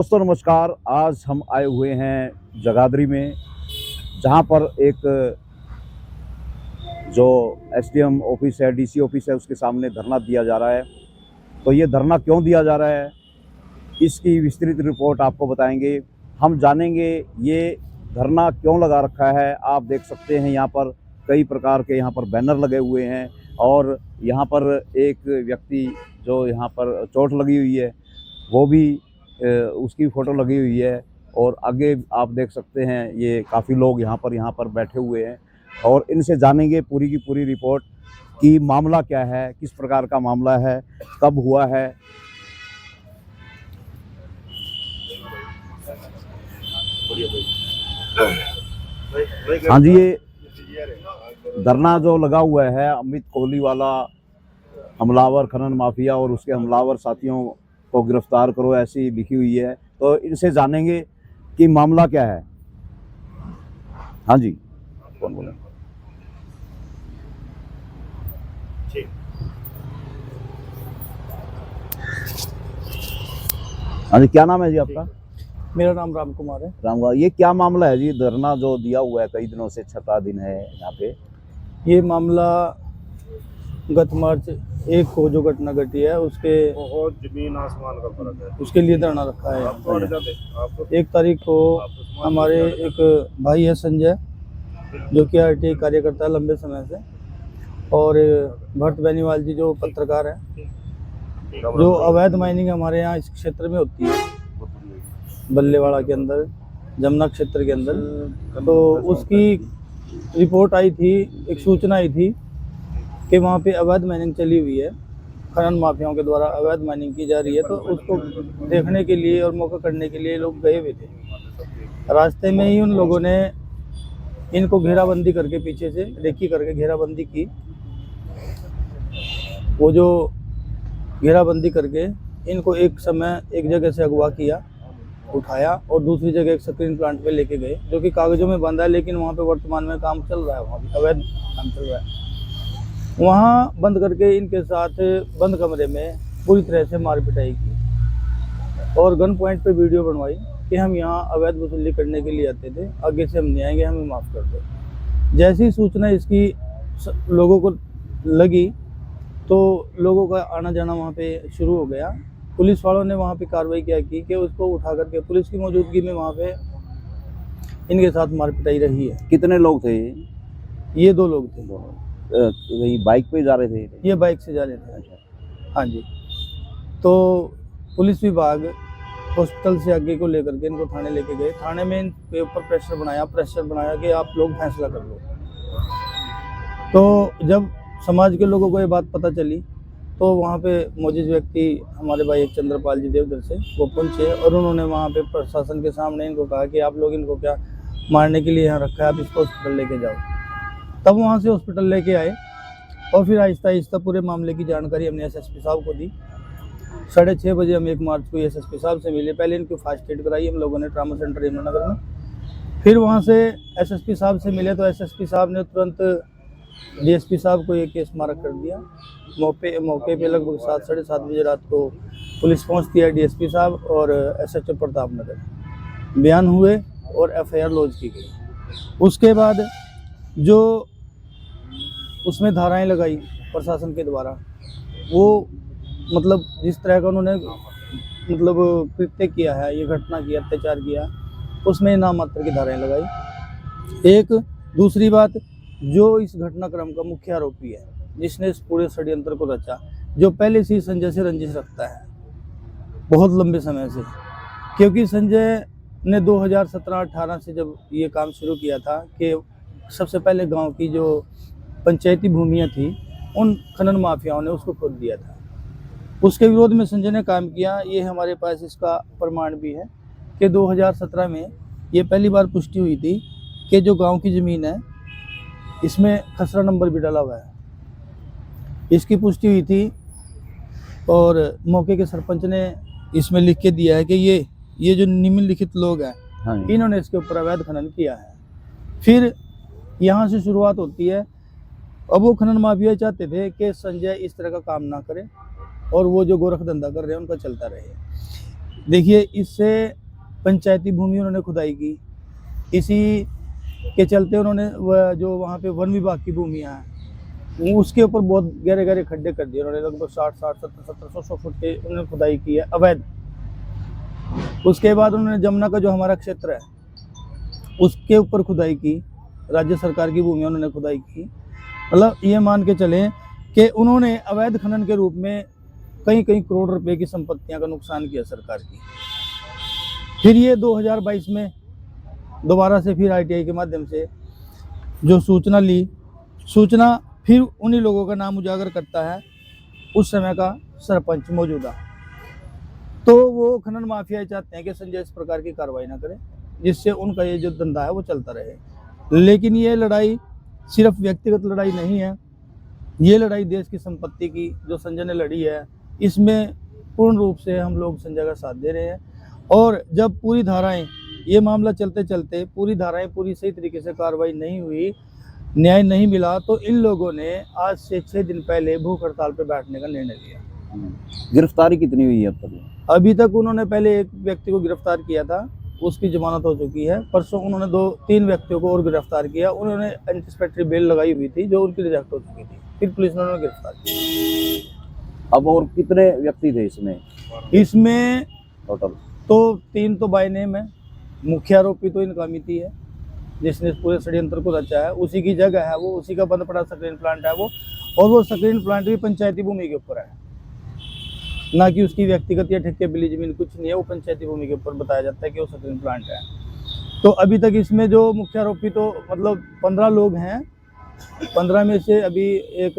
दोस्तों नमस्कार। आज हम आए हुए हैं जगाधरी में, जहां पर एक जो एसडीएम ऑफिस है, डीसी ऑफिस है, उसके सामने धरना दिया जा रहा है। तो ये धरना क्यों दिया जा रहा है, इसकी विस्तृत रिपोर्ट आपको बताएंगे। हम जानेंगे ये धरना क्यों लगा रखा है। आप देख सकते हैं यहाँ पर कई प्रकार के यहाँ पर बैनर लगे हुए हैं और यहाँ पर एक व्यक्ति जो यहाँ पर चोट लगी हुई है वो भी उसकी फ़ोटो लगी हुई है। और आगे आप देख सकते हैं ये काफ़ी लोग यहाँ पर बैठे हुए हैं और इनसे जानेंगे पूरी की पूरी रिपोर्ट कि मामला क्या है, किस प्रकार का मामला है, कब हुआ है। हाँ जी, ये धरना जो लगा हुआ है अमित कोहली वाला, हमलावर खनन माफिया और उसके हमलावर साथियों को गिरफ्तार करो, ऐसी लिखी हुई है। तो इनसे जानेंगे कि मामला क्या है। हाँ जी, कौन बोले? हाँ जी, क्या नाम है जी आपका? मेरा नाम राम कुमार है। रामगढ़। ये क्या मामला है जी, धरना जो दिया हुआ है कई दिनों से, 6 दिन है यहाँ पे? ये मामला गत मार्च 1 को जो घटना घटी है उसके बहुत जमीन आसमान का फर्क है। उसके लिए धरना रखा है। आपको 1 तारीख को हमारे एक भाई है संजय, जो कि आरटीआई कार्यकर्ता है लंबे समय से, और भरत बेनीवाल जी जो पत्रकार हैं, जो अवैध माइनिंग हमारे यहाँ इस क्षेत्र में होती है, बल्लेवाड़ा के अंदर, जमुना क्षेत्र के अंदर, तो उसकी रिपोर्ट आई थी, एक सूचना आई थी कि वहाँ पे अवैध माइनिंग चली हुई है, खनन माफियाओं के द्वारा अवैध माइनिंग की जा रही है। तो उसको देखने के लिए और मौका करने के लिए लोग गए हुए थे। रास्ते में ही उन लोगों ने इनको घेराबंदी करके, पीछे से रेकी करके घेराबंदी की। वो जो घेराबंदी करके इनको एक समय एक जगह से अगवा किया, उठाया और दूसरी जगह एक स्क्रीन प्लांट पे लेके गए, जो कि कागजों में बंद है, लेकिन वहाँ पे वर्तमान में काम चल रहा है, वहाँ भी अवैध काम चल रहा है। वहाँ बंद करके इनके साथ बंद कमरे में पूरी तरह से मार पिटाई की और गन पॉइंट पे वीडियो बनवाई कि हम यहाँ अवैध वसूली करने के लिए आते थे, आगे से हम नहीं आएंगे, हमें माफ़ कर दो। जैसी सूचना इसकी लोगों को लगी तो लोगों का आना जाना वहाँ पे शुरू हो गया। पुलिस वालों ने वहाँ पे कार्रवाई क्या की कि उसको उठा करके पुलिस की मौजूदगी में वहाँ पे इनके साथ मार पिटाई रही है। कितने लोग थे ये 2 लोग थे। वही बाइक पे जा रहे थे? ये बाइक से जा रहे थे। अच्छा। हाँ जी। तो पुलिस विभाग हॉस्पिटल से आगे को लेकर के इनको थाने लेके गए। थाने में इनके ऊपर प्रेशर बनाया कि आप लोग फैसला कर लो। तो जब समाज के लोगों को ये बात पता चली तो वहाँ पे मौजूद व्यक्ति हमारे भाई एक चंद्रपाल जी देवधर से वो पहुँचे और उन्होंने वहाँ पे प्रशासन के सामने इनको कहा कि आप लोग इनको क्या मारने के लिए यहाँ रखा है, आप इसको हॉस्पिटल लेके जाओ। तब वहाँ से हॉस्पिटल लेके आए और फिर आहिस्ता आहिस्ता पूरे मामले की जानकारी हमने एसएसपी साहब को दी। 6:30 बजे हम 1 मार्च को एसएसपी साहब से मिले। पहले इनकी फास्ट एड कराई हम लोगों ने ट्रामा सेंटर यमुनानगर में। फिर वहाँ से एसएसपी साहब से मिले तो एसएसपी साहब ने तुरंत डीएसपी साहब को ये केस मार्क कर दिया। मौके पे लगभग 7 साढ़े 7 बजे रात को पुलिस पहुँचती है, डीएसपी साहब और एसएचओ प्रताप नगर बयान हुए और एफआईआर लॉन्च की गई। उसके बाद जो उसमें धाराएं लगाई प्रशासन के द्वारा, वो मतलब जिस तरह का उन्होंने मतलब कृत्य किया है, ये घटना की, अत्याचार किया, उसमें नाम मात्र की धाराएं लगाई। एक दूसरी बात, जो इस घटनाक्रम का मुख्य आरोपी है, जिसने इस पूरे षड्यंत्र को रचा, जो पहले से ही संजय से रंजिश रखता है बहुत लंबे समय से, क्योंकि संजय ने 2017-18 से जब ये काम शुरू किया था कि सबसे पहले गांव की जो पंचायती भूमियां थी उन खनन माफियाओं ने उसको खोद दिया था। उसके विरोध में संजय ने काम किया। ये हमारे पास इसका प्रमाण भी है कि 2017 में ये पहली बार पुष्टि हुई थी कि जो गांव की ज़मीन है इसमें खसरा नंबर भी डाला हुआ है, इसकी पुष्टि हुई थी और मौके के सरपंच ने इसमें लिख के दिया है कि ये जो निम्नलिखित लोग हैं, हाँ, इन्होंने इसके ऊपर अवैध खनन किया है। फिर यहाँ से शुरुआत होती है। अब वो खनन माफिया चाहते थे कि संजय इस तरह का काम ना करे और वो जो गोरख धंधा कर रहे हैं उनका चलता रहे। देखिए, इससे पंचायती भूमि उन्होंने खुदाई की, इसी के चलते उन्होंने जो वहाँ पे वन विभाग की भूमियाँ हैं उसके ऊपर बहुत गहरे गहरे खड्डे कर दिए उन्होंने। लगभग 60 70 100 फुट के उन्होंने खुदाई की है अवैध। उसके बाद उन्होंने जमुना का जो हमारा क्षेत्र है उसके ऊपर खुदाई की, राज्य सरकार की भूमि उन्होंने खुदाई की। मतलब ये मान के चलें कि उन्होंने अवैध खनन के रूप में कई कई करोड़ रुपए की संपत्तियां का नुकसान किया सरकार की। फिर ये 2022 में दोबारा से फिर ITI के माध्यम से जो सूचना फिर उन्हीं लोगों का नाम उजागर करता है उस समय का सरपंच मौजूदा। तो वो खनन माफिया चाहते हैं कि संजय इस प्रकार की कार्रवाई ना करे, जिससे उनका ये जो धंधा है वो चलता रहे। लेकिन ये लड़ाई सिर्फ व्यक्तिगत लड़ाई नहीं है, ये लड़ाई देश की संपत्ति की जो संजय ने लड़ी है, इसमें पूर्ण रूप से हम लोग संजय का साथ दे रहे हैं। और जब पूरी धाराएं, ये मामला चलते चलते पूरी धाराएं पूरी सही तरीके से कार्रवाई नहीं हुई, न्याय नहीं मिला, तो इन लोगों ने आज से 6 दिन पहले भूख हड़ताल पर बैठने का निर्णय लिया। गिरफ्तारी कितनी हुई है अब तक? अभी तक उन्होंने पहले एक व्यक्ति को गिरफ्तार किया था, उसकी जमानत हो चुकी है। परसों उन्होंने 2-3 व्यक्तियों को और गिरफ्तार किया। उन्होंने एंटीसिपेटरी बेल लगाई हुई थी जो उनकी रिजेक्ट हो चुकी थी, फिर पुलिस ने उन्हें गिरफ्तार किया। अब और कितने व्यक्ति थे इसमें टोटल? तो 3 तो बाय नेम है। मुख्य आरोपी तो इनका अमित ही है जिसने पूरे षड्यंत्र को रचा है, उसी की जगह है वो, उसी का बंद पड़ा स्क्रीन प्लांट है वो, और वो स्क्रीन प्लांट भी पंचायती भूमि के ऊपर है, ना कि उसकी व्यक्तिगत या ठेके बिली जमीन कुछ नहीं है। वो पंचायती भूमि के ऊपर बताया जाता है कि वो स्क्रीन प्लांट है। तो अभी तक इसमें जो मुख्य आरोपी तो मतलब 15 लोग हैं, 15 में से अभी एक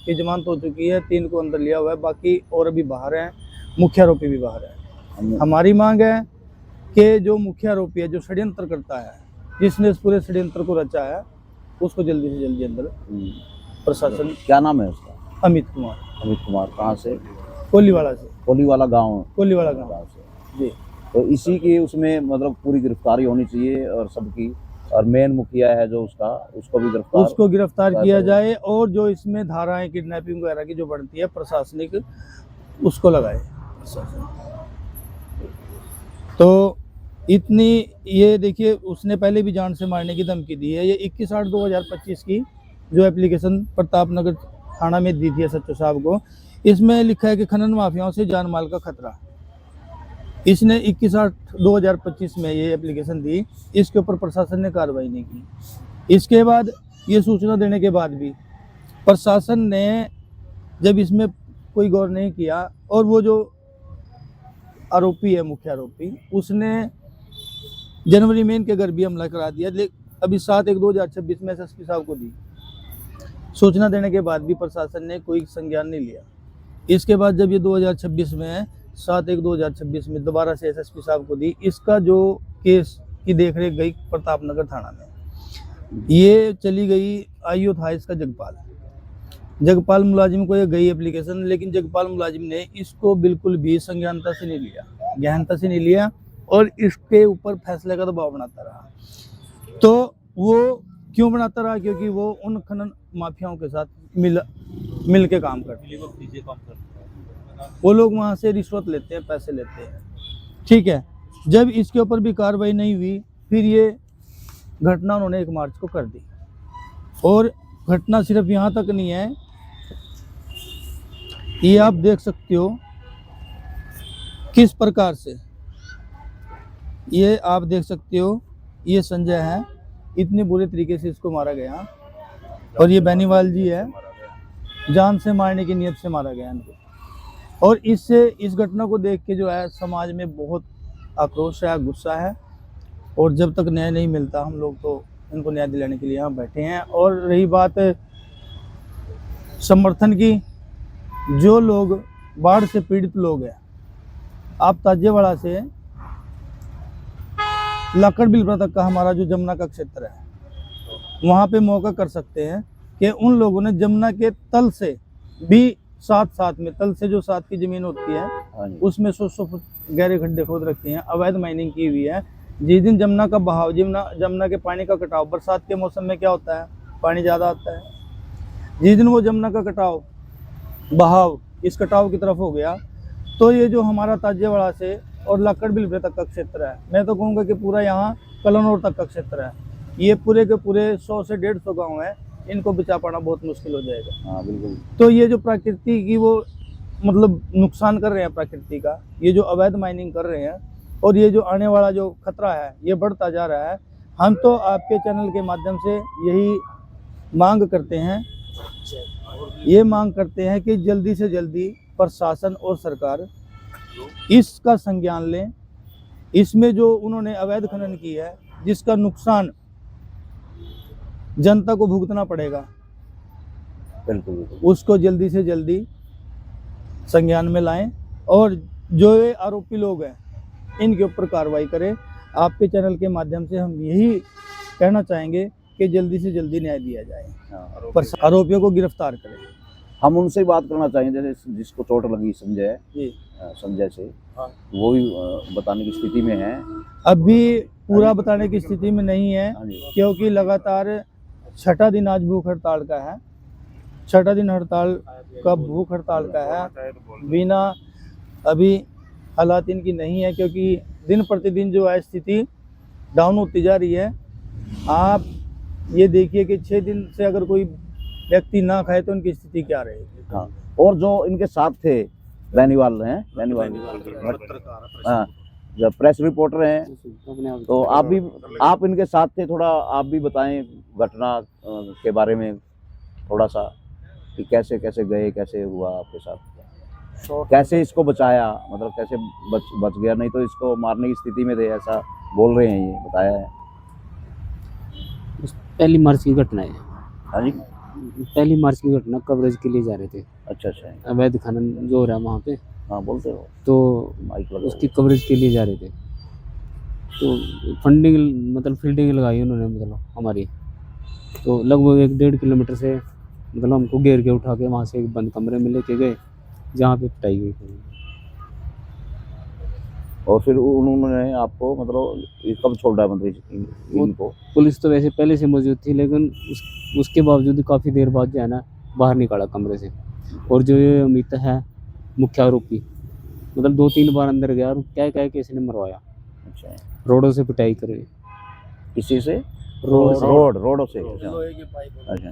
की जमानत हो चुकी है, 3 को अंदर लिया हुआ है, बाकी और अभी बाहर हैं, मुख्य आरोपी भी बाहर है। हमारी मांग है कि जो मुख्य आरोपी है, जो षड्यंत्र करता है, जिसने इस पूरे षड्यंत्र को रचा है, उसको जल्दी से जल्दी अंदर प्रशासन। क्या नाम है उसका? अमित कुमार। अमित कुमार। कहाँ से? कोलीवाला से। कोलीवाला गांव गाँव से जी। तो इसी की उसमें मतलब पूरी गिरफ्तारी होनी चाहिए और सबकी, और मेन मुखिया है जो उसको भी गिरफ्तार किया जाए, और जो इसमें धाराएं किडनैपिंग वगैरह की जो बढ़ती है प्रशासनिक, उसको लगाए। तो इतनी, ये देखिए उसने पहले भी जान से मारने की धमकी दी है। ये 21/8/2025 की जो एप्लीकेशन प्रताप नगर थाना में दी थी SHO साहब को, इसमें लिखा है कि खनन माफियाओं से जान माल का खतरा। इसने 21/8/2025 में ये एप्लीकेशन दी, इसके ऊपर प्रशासन ने कार्रवाई नहीं की। इसके बाद ये सूचना देने के बाद भी प्रशासन ने जब इसमें कोई गौर नहीं किया, और वो जो आरोपी है, मुख्य आरोपी, उसने जनवरी में इनके घर भी हमला करा दिया। अभी 7/1/2026 में SSP साहब को दी। सूचना देने के बाद भी प्रशासन ने कोई संज्ञान नहीं लिया। इसके बाद जब ये 2026 में 7/1/2026 में दोबारा से SSP साहब को दी, इसका जो केस की देखरेख गई प्रताप नगर थाना में, ये चली गई IO था इसका जगपाल मुलाजिम को ये गई एप्लीकेशन, लेकिन जगपाल मुलाजिम ने इसको बिल्कुल भी संज्ञानता से नहीं लिया, गहनता से नहीं लिया, और इसके ऊपर फैसले का दबाव बनाता रहा। तो वो क्यों बनाता रहा? क्योंकि वो उन खनन माफियाओं के साथ मिल के काम करते हैं। वो लोग वहाँ से रिश्वत लेते हैं, पैसे लेते हैं, ठीक है। जब इसके ऊपर भी कार्रवाई नहीं हुई, फिर ये घटना उन्होंने 1 मार्च को कर दी। और घटना सिर्फ यहाँ तक नहीं है, ये आप देख सकते हो किस प्रकार से, ये आप देख सकते हो, ये संजय है, इतनी बुरे तरीके से इसको मारा गया। और ये बेनीवाल जी है, जान से मारने की नीयत से मारा गया इनको। और इससे, इस घटना को देख के जो है समाज में बहुत आक्रोश है, गुस्सा है, और जब तक न्याय नहीं मिलता हम लोग तो इनको न्याय दिलाने के लिए यहाँ बैठे हैं। और रही बात समर्थन की, जो लोग बाढ़ से पीड़ित लोग हैं, आप ताजेवाड़ा से लाकड़ बिलपरा तक का हमारा जो जमुना का क्षेत्र है, वहाँ पे मौका कर सकते हैं कि उन लोगों ने जमुना के तल से भी साथ में, तल से जो साथ की ज़मीन होती है उसमें 100 फुट गहरे खड्डे खोद रखे हैं, अवैध माइनिंग की हुई है। जिस दिन जमुना का बहाव, जमुना के पानी का कटाव, बरसात के मौसम में क्या होता है, पानी ज़्यादा आता है। जिस दिन वो जमुना का बहाव इस कटाव की तरफ हो गया, तो ये जो हमारा ताजेवाड़ा से और लक्कड़बिल तक का क्षेत्र है। मैं तो कहूँगा कि पूरा यहाँ कलनौर तक का क्षेत्र है। ये पूरे के पूरे 100 से 150 गांव हैं, इनको बचा पाना बहुत मुश्किल हो जाएगा। हाँ बिल्कुल। तो ये जो प्रकृति की वो मतलब नुकसान कर रहे हैं प्रकृति का, ये जो अवैध माइनिंग कर रहे हैं और ये जो आने वाला जो खतरा है ये बढ़ता जा रहा है। हम तो आपके चैनल के माध्यम से यही मांग करते हैं, ये मांग करते हैं कि जल्दी से जल्दी प्रशासन और सरकार इसका संज्ञान लें। इसमें जो उन्होंने अवैध खनन की है जिसका नुकसान जनता को भुगतना पड़ेगा, बिल्कुल बिल्कुल। उसको जल्दी से जल्दी संज्ञान में लाएं और जो ये आरोपी लोग हैं इनके ऊपर कार्रवाई करें। आपके चैनल के माध्यम से हम यही कहना चाहेंगे कि जल्दी से जल्दी न्याय दिया जाए, पर आरोपियों को गिरफ्तार करें। हम उनसे ही बात करना चाहेंगे, जैसे जिसको चोट लगी संजय जी संजय से, हाँ। वो भी बताने की स्थिति में है। अभी पूरा बताने की स्थिति में नहीं है हाँ जी। क्योंकि लगातार 6ठा दिन आज भूख हड़ताल का है। 6ठा दिन हड़ताल का भूख हड़ताल का है। बिना अभी हालात इनकी नहीं है क्योंकि दिन प्रतिदिन जो है स्थिति डाउन होती जा रही है। आप ये देखिए कि 6 दिन से अगर कोई व्यक्ति ना खाए तो उनकी स्थिति क्या रहेगी। हाँ, और जो इनके साथ थे बेनीवाल हैं, बेनीवाल हाँ, जो प्रेस रिपोर्टर हैं, तो आप इनके साथ थे, थोड़ा आप भी बताएं घटना के बारे में थोड़ा सा, कि कैसे कैसे गए, कैसे हुआ आपके साथ, कैसे इसको बचाया, मतलब कैसे बच गया, नहीं तो इसको मारने की स्थिति में थे ऐसा बोल रहे हैं, ये बताया है। पहली मार्च की घटना है। हाँ जी, पहली मार्च की घटना, कवरेज के लिए जा रहे थे। अच्छा अच्छा, अवैध खनन जो हो रहा है वहाँ पे, हाँ बोलते हो, तो माइक लगाओ। उसकी कवरेज के लिए जा रहे थे। तो फंडिंग मतलब फील्डिंग लगाई उन्होंने, मतलब हमारी, तो लगभग 1-1.5 किलोमीटर से मतलब हमको घेर के उठा के वहाँ से एक बंद कमरे में लेके गए जहाँ पे पिटाई गई। और फिर उन्होंने आपको मतलब कब छोड़ा, मतलब इनको? पुलिस तो वैसे पहले से मौजूद थी, लेकिन उसके बावजूद काफ़ी देर बाद जो है ना बाहर निकाला कमरे से। और जो ये अमित है मुख्य आरोपी, मतलब 2-3 बार अंदर गया और क्या क्या किसी ने मरवाया। अच्छा, रोडों से पिटाई करे, किसी से? रोड से। रोडों से। लोहे की पाइप। अच्छा।